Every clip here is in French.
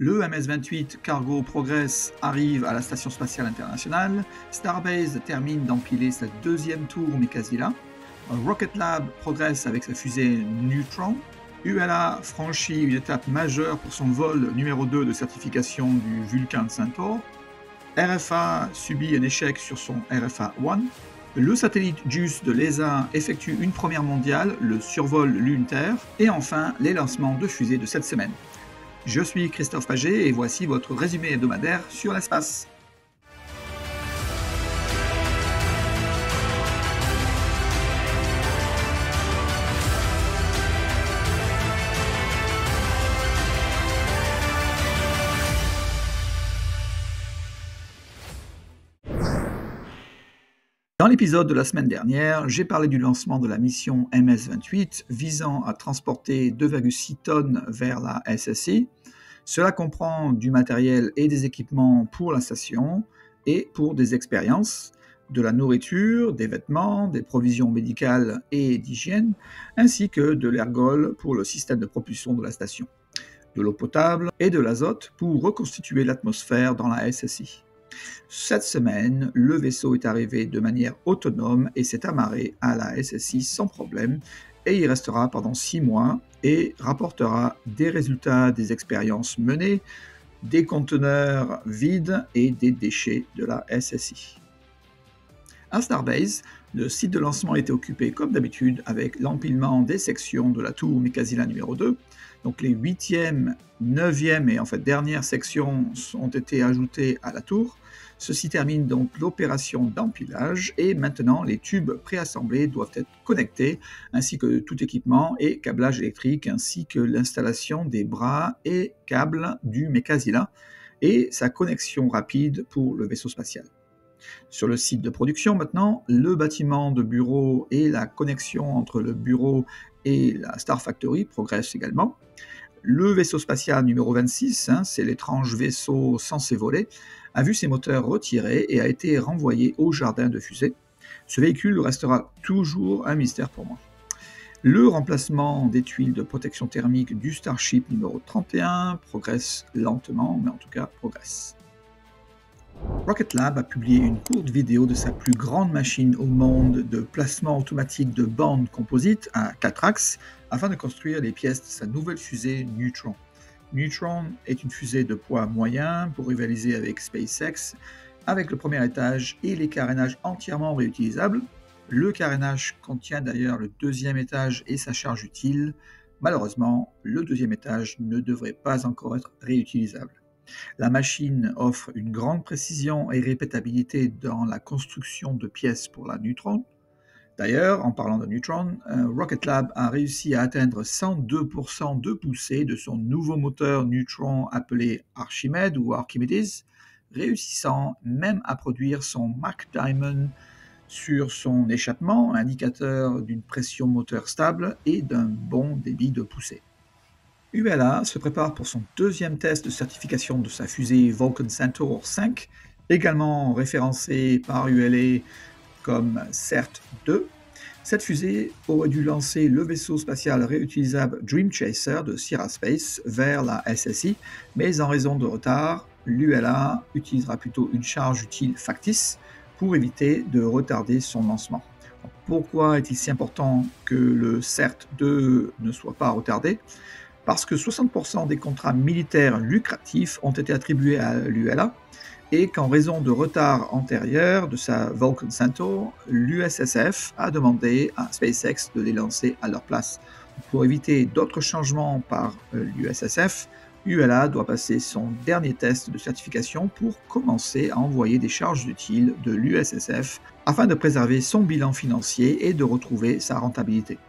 Le MS-28 Cargo Progress arrive à la Station Spatiale Internationale, Starbase termine d'empiler sa deuxième tour Mekazila, Rocket Lab progresse avec sa fusée Neutron, ULA franchit une étape majeure pour son vol numéro 2 de certification du Vulcan Centaur, RFA subit un échec sur son RFA-1, le satellite JUICE de l'ESA effectue une première mondiale, le survol Lune-Terre, et enfin les lancements de fusées de cette semaine. Je suis Christophe Paget et voici votre résumé hebdomadaire sur l'espace. Dans l'épisode de la semaine dernière, j'ai parlé du lancement de la mission MS-28 visant à transporter 2,6 tonnes vers la SSI. Cela comprend du matériel et des équipements pour la station et pour des expériences, de la nourriture, des vêtements, des provisions médicales et d'hygiène, ainsi que de l'ergol pour le système de propulsion de la station, de l'eau potable et de l'azote pour reconstituer l'atmosphère dans la SSI. Cette semaine, le vaisseau est arrivé de manière autonome et s'est amarré à la SSI sans problème et y restera pendant 6 mois et rapportera des résultats des expériences menées, des conteneurs vides et des déchets de la SSI. À Starbase, le site de lancement était occupé comme d'habitude avec l'empilement des sections de la tour Mekazila numéro 2. Donc les 8e, 9e et en fait dernières sections ont été ajoutées à la tour. Ceci termine donc l'opération d'empilage et maintenant les tubes préassemblés doivent être connectés ainsi que tout équipement et câblage électrique ainsi que l'installation des bras et câbles du Mekazila et sa connexion rapide pour le vaisseau spatial. Sur le site de production maintenant, le bâtiment de bureau et la connexion entre le bureau et la Star Factory progressent également. Le vaisseau spatial numéro 26, c'est l'étrange vaisseau censé voler, a vu ses moteurs retirés et a été renvoyé au jardin de fusée. Ce véhicule restera toujours un mystère pour moi. Le remplacement des tuiles de protection thermique du Starship numéro 31 progresse lentement, mais en tout cas progresse. Rocket Lab a publié une courte vidéo de sa plus grande machine au monde de placement automatique de bandes composites à 4 axes afin de construire les pièces de sa nouvelle fusée Neutron. Neutron est une fusée de poids moyen pour rivaliser avec SpaceX avec le premier étage et les carénages entièrement réutilisables. Le carénage contient d'ailleurs le deuxième étage et sa charge utile. Malheureusement, le deuxième étage ne devrait pas encore être réutilisable. La machine offre une grande précision et répétabilité dans la construction de pièces pour la Neutron. D'ailleurs, en parlant de Neutron, Rocket Lab a réussi à atteindre 102% de poussée de son nouveau moteur Neutron appelé Archimede ou Archimedes, réussissant même à produire son Mach Diamond sur son échappement, indicateur d'une pression moteur stable et d'un bon débit de poussée. ULA se prépare pour son deuxième test de certification de sa fusée Vulcan Centaur 5, également référencée par ULA comme CERT-2. Cette fusée aurait dû lancer le vaisseau spatial réutilisable Dream Chaser de Sierra Space vers la SSI, mais en raison de retard, l'ULA utilisera plutôt une charge utile factice pour éviter de retarder son lancement. Pourquoi est-il si important que le CERT-2 ne soit pas retardé ? Parce que 60% des contrats militaires lucratifs ont été attribués à l'ULA et qu'en raison de retard antérieur de sa Vulcan Centaur, l'USSF a demandé à SpaceX de les lancer à leur place. Pour éviter d'autres changements par l'USSF, ULA doit passer son dernier test de certification pour commencer à envoyer des charges utiles de l'USSF afin de préserver son bilan financier et de retrouver sa rentabilité.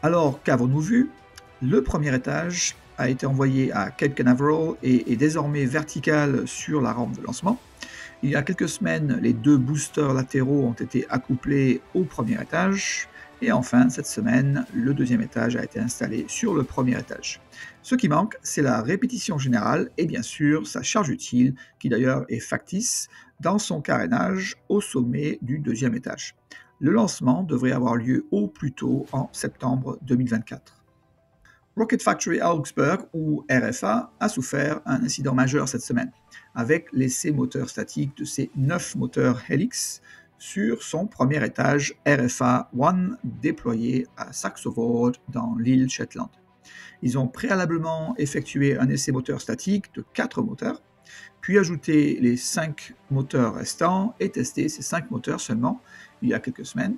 Alors, qu'avons-nous vu ? Le premier étage a été envoyé à Cape Canaveral et est désormais vertical sur la rampe de lancement. Il y a quelques semaines, les 2 boosters latéraux ont été accouplés au premier étage. Et enfin, cette semaine, le deuxième étage a été installé sur le premier étage. Ce qui manque, c'est la répétition générale et bien sûr sa charge utile, qui d'ailleurs est factice, dans son carénage au sommet du deuxième étage. Le lancement devrait avoir lieu au plus tôt en septembre 2024. Rocket Factory Augsburg, ou RFA, a souffert un incident majeur cette semaine, avec l'essai moteur statique de ses 9 moteurs Helix sur son premier étage RFA 1 déployé à Saxo Voord dans l'île Shetland. Ils ont préalablement effectué un essai moteur statique de 4 moteurs, puis ajouté les 5 moteurs restants et testé ces 5 moteurs seulement il y a quelques semaines.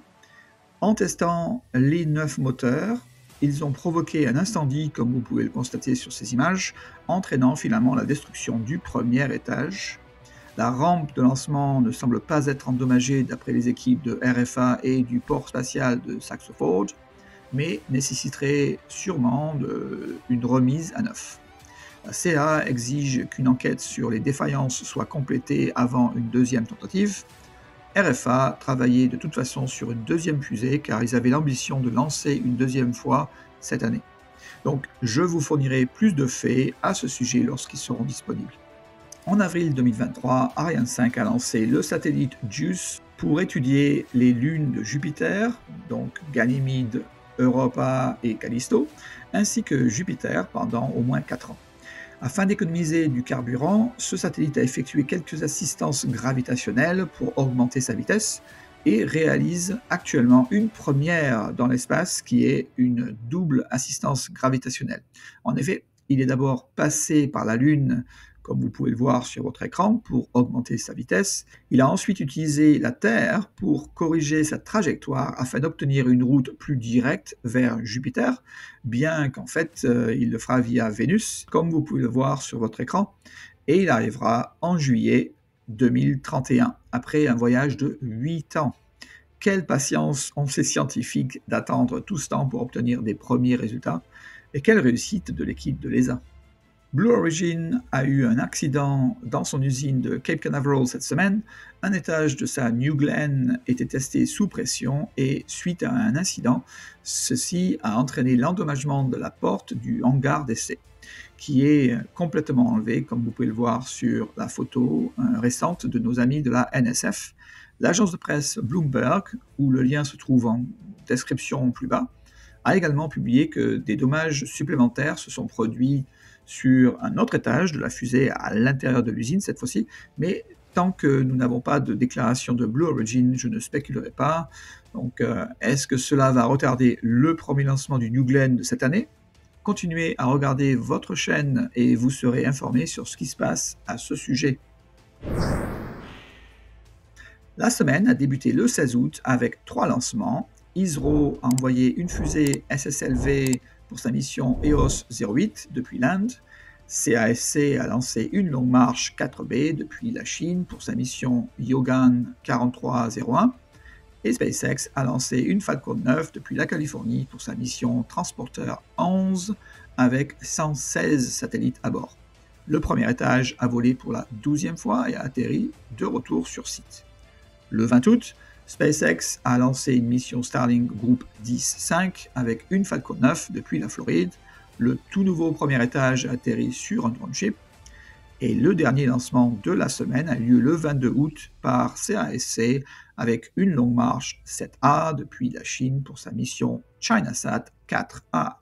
En testant les 9 moteurs, ils ont provoqué un incendie, comme vous pouvez le constater sur ces images, entraînant finalement la destruction du premier étage. La rampe de lancement ne semble pas être endommagée d'après les équipes de RFA et du port spatial de Saxo Voord, mais nécessiterait sûrement une remise à neuf. La CA exige qu'une enquête sur les défaillances soit complétée avant une deuxième tentative. RFA travaillait de toute façon sur une deuxième fusée car ils avaient l'ambition de lancer une deuxième fois cette année. Donc je vous fournirai plus de faits à ce sujet lorsqu'ils seront disponibles. En avril 2023, Ariane 5 a lancé le satellite JUICE pour étudier les lunes de Jupiter, donc Ganymède, Europa et Callisto, ainsi que Jupiter pendant au moins 4 ans. Afin d'économiser du carburant, ce satellite a effectué quelques assistances gravitationnelles pour augmenter sa vitesse et réalise actuellement une première dans l'espace qui est une double assistance gravitationnelle. En effet, il est d'abord passé par la Lune, comme vous pouvez le voir sur votre écran, pour augmenter sa vitesse. Il a ensuite utilisé la Terre pour corriger sa trajectoire afin d'obtenir une route plus directe vers Jupiter, bien qu'en fait, il le fera via Vénus, comme vous pouvez le voir sur votre écran, et il arrivera en juillet 2031, après un voyage de 8 ans. Quelle patience ont ces scientifiques d'attendre tout ce temps pour obtenir des premiers résultats, et quelle réussite de l'équipe de l'ESA. Blue Origin a eu un accident dans son usine de Cape Canaveral cette semaine. Un étage de sa New Glenn était testé sous pression et suite à un incident, ceci a entraîné l'endommagement de la porte du hangar d'essai, qui est complètement enlevé, comme vous pouvez le voir sur la photo récente de nos amis de la NSF. L'agence de presse Bloomberg, où le lien se trouve en description plus bas, a également publié que des dommages supplémentaires se sont produits sur un autre étage de la fusée à l'intérieur de l'usine cette fois-ci, mais tant que nous n'avons pas de déclaration de Blue Origin, je ne spéculerai pas. Donc, est-ce que cela va retarder le premier lancement du New Glenn de cette année? Continuez à regarder votre chaîne et vous serez informé sur ce qui se passe à ce sujet. La semaine a débuté le 16 août avec 3 lancements. ISRO a envoyé une fusée SSLV pour sa mission EOS 08 depuis l'Inde. CASC a lancé une longue marche 4B depuis la Chine pour sa mission Yogan 4301. Et SpaceX a lancé une Falcon 9 depuis la Californie pour sa mission Transporteur 11 avec 116 satellites à bord. Le premier étage a volé pour la 12e fois et a atterri de retour sur site. Le 20 août, SpaceX a lancé une mission Starlink Group 10-5 avec une Falcon 9 depuis la Floride. Le tout nouveau premier étage a atterri sur un drone ship. Et le dernier lancement de la semaine a lieu le 22 août par CASC avec une longue marche 7A depuis la Chine pour sa mission ChinaSat 4A.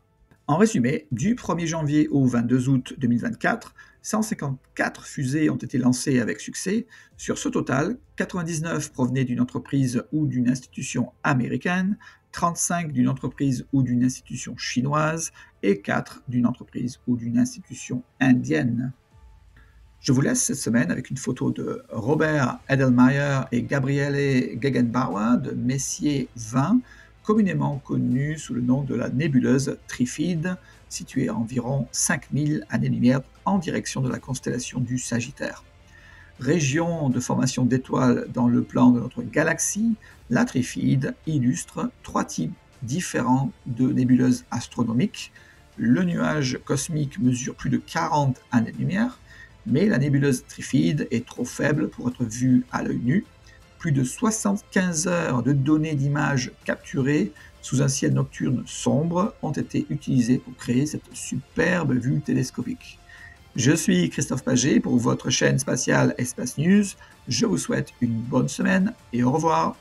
En résumé, du 1er janvier au 22 août 2024, 154 fusées ont été lancées avec succès. Sur ce total, 99 provenaient d'une entreprise ou d'une institution américaine, 35 d'une entreprise ou d'une institution chinoise et 4 d'une entreprise ou d'une institution indienne. Je vous laisse cette semaine avec une photo de Robert Edelmeier et Gabriele Gegenbauer de Messier 20, communément connue sous le nom de la nébuleuse Trifide, située à environ 5000 années-lumière en direction de la constellation du Sagittaire. Région de formation d'étoiles dans le plan de notre galaxie, la Trifide illustre 3 types différents de nébuleuses astronomiques. Le nuage cosmique mesure plus de 40 années-lumière, mais la nébuleuse Trifide est trop faible pour être vue à l'œil nu. Plus de 75 heures de données d'images capturées sous un ciel nocturne sombre ont été utilisées pour créer cette superbe vue télescopique. Je suis Christophe Paget pour votre chaîne spatiale Espace News. Je vous souhaite une bonne semaine et au revoir.